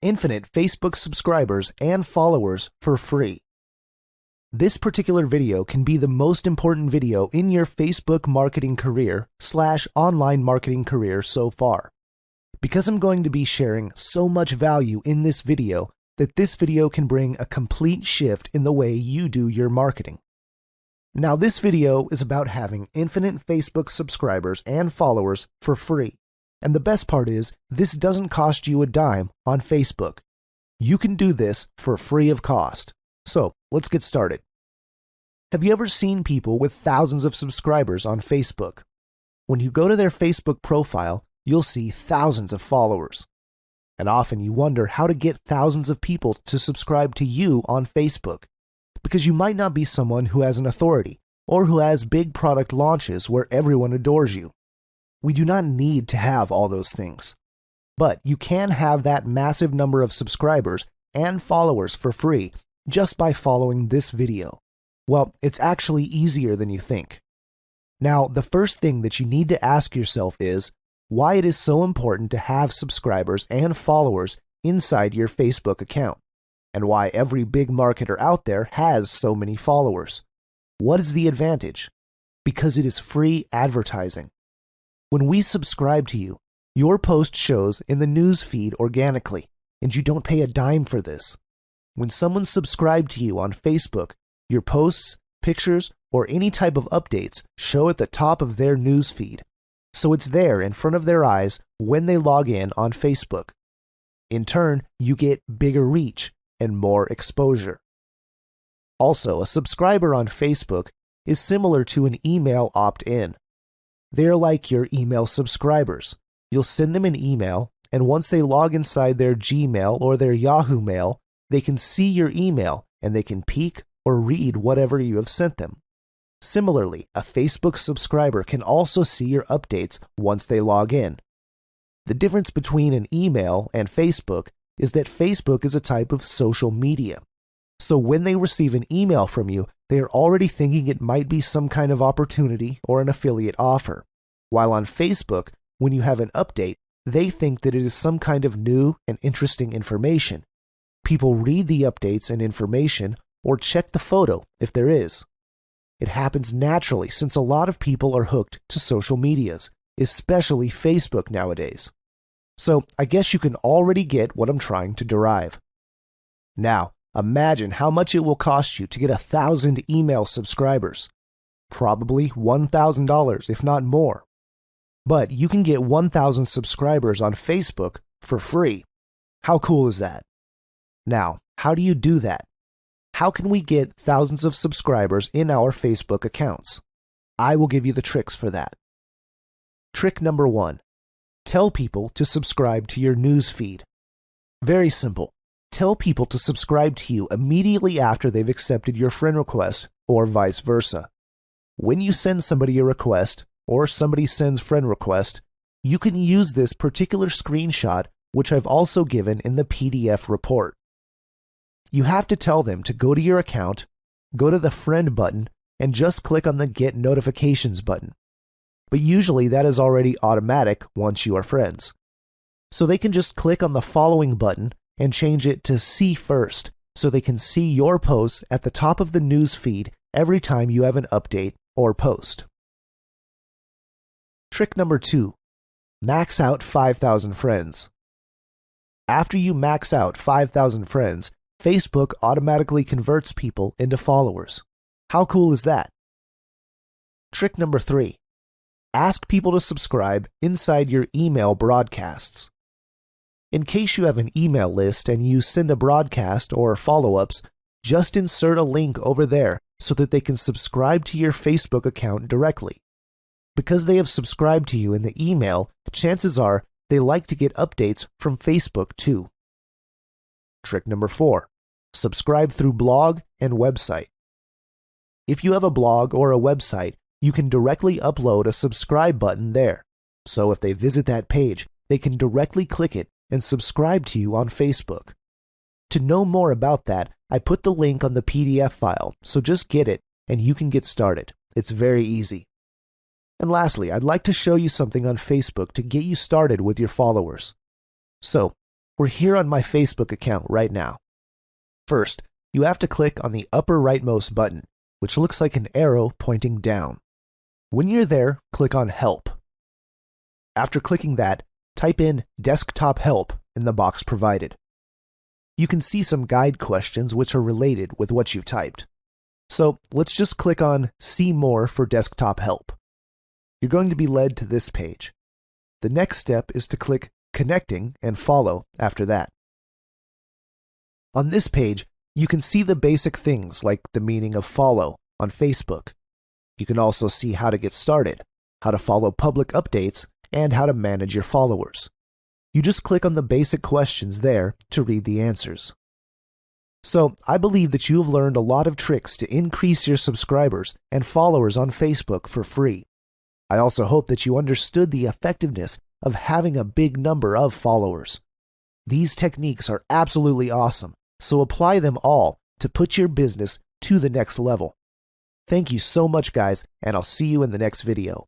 infinite Facebook subscribers and followers for free. This particular video can be the most important video in your Facebook marketing career / online marketing career so far. Because I'm going to be sharing so much value in this video that this video can bring a complete shift in the way you do your marketing. Now, this video is about having infinite Facebook subscribers and followers for free. And the best part is, this doesn't cost you a dime on Facebook. You can do this for free of cost. So, let's get started. Have you ever seen people with thousands of subscribers on Facebook? When you go to their Facebook profile, you'll see thousands of followers. And often you wonder how to get thousands of people to subscribe to you on Facebook, because you might not be someone who has an authority or who has big product launches where everyone adores you. We do not need to have all those things, but you can have that massive number of subscribers and followers for free just by following this video. Well, it's actually easier than you think. Now, the first thing that you need to ask yourself is why it is so important to have subscribers and followers inside your Facebook account, and why every big marketer out there has so many followers. What is the advantage? Because it is free advertising. When we subscribe to you, your post shows in the news feed organically, and you don't pay a dime for this. When someone subscribed to you on Facebook, your posts, pictures, or any type of updates show at the top of their news feed. So it's there in front of their eyes when they log in on Facebook. In turn, you get bigger reach and more exposure. Also, a subscriber on Facebook is similar to an email opt-in. They're like your email subscribers. You'll send them an email, and once they log inside their Gmail or their Yahoo Mail, they can see your email and they can peek or read whatever you have sent them. Similarly, a Facebook subscriber can also see your updates once they log in. The difference between an email and Facebook is that Facebook is a type of social media. So when they receive an email from you, they are already thinking it might be some kind of opportunity or an affiliate offer. While on Facebook, when you have an update, they think that it is some kind of new and interesting information. People read the updates and information or check the photo if there is. It happens naturally since a lot of people are hooked to social medias, especially Facebook nowadays. So I guess you can already get what I'm trying to derive. Now, imagine how much it will cost you to get 1,000 email subscribers. Probably $1,000, if not more. But you can get 1,000 subscribers on Facebook for free. How cool is that? Now, how do you do that? How can we get thousands of subscribers in our Facebook accounts? I will give you the tricks for that. Trick number 1. Tell people to subscribe to your news feed. Very simple. Tell people to subscribe to you immediately after they've accepted your friend request, or vice versa. When you send somebody a request, or somebody sends friend request, you can use this particular screenshot, which I've also given in the PDF report. You have to tell them to go to your account, go to the friend button, and just click on the Get Notifications button. But usually that is already automatic once you are friends. So they can just click on the following button and change it to See First, so they can see your posts at the top of the news feed every time you have an update or post. Trick number 2. Max out 5,000 friends. After you max out 5,000 friends, Facebook automatically converts people into followers. How cool is that? Trick number 3. Ask people to subscribe inside your email broadcasts. In case you have an email list and you send a broadcast or follow-ups, just insert a link over there so that they can subscribe to your Facebook account directly. Because they have subscribed to you in the email, chances are they like to get updates from Facebook too. Trick number 4. Subscribe through blog and website. If you have a blog or a website, you can directly upload a subscribe button there. So if they visit that page, they can directly click it and subscribe to you on Facebook. To know more about that, I put the link on the PDF file, so just get it and you can get started. It's very easy. And lastly, I'd like to show you something on Facebook to get you started with your followers. So, We're here on my Facebook account right now. First, you have to click on the upper rightmost button, which looks like an arrow pointing down. When you're there, click on Help. After clicking that, type in Desktop Help in the box provided. You can see some guide questions which are related with what you've typed. So let's just click on See More for Desktop Help. You're going to be led to this page. The next step is to click Connecting and Follow after that. On this page, you can see the basic things like the meaning of follow on Facebook. You can also see how to get started, how to follow public updates, and how to manage your followers. You just click on the basic questions there to read the answers. So, I believe that you have learned a lot of tricks to increase your subscribers and followers on Facebook for free. I also hope that you understood the effectiveness of having a big number of followers. These techniques are absolutely awesome, so apply them all to put your business to the next level. Thank you so much, guys, and I'll see you in the next video.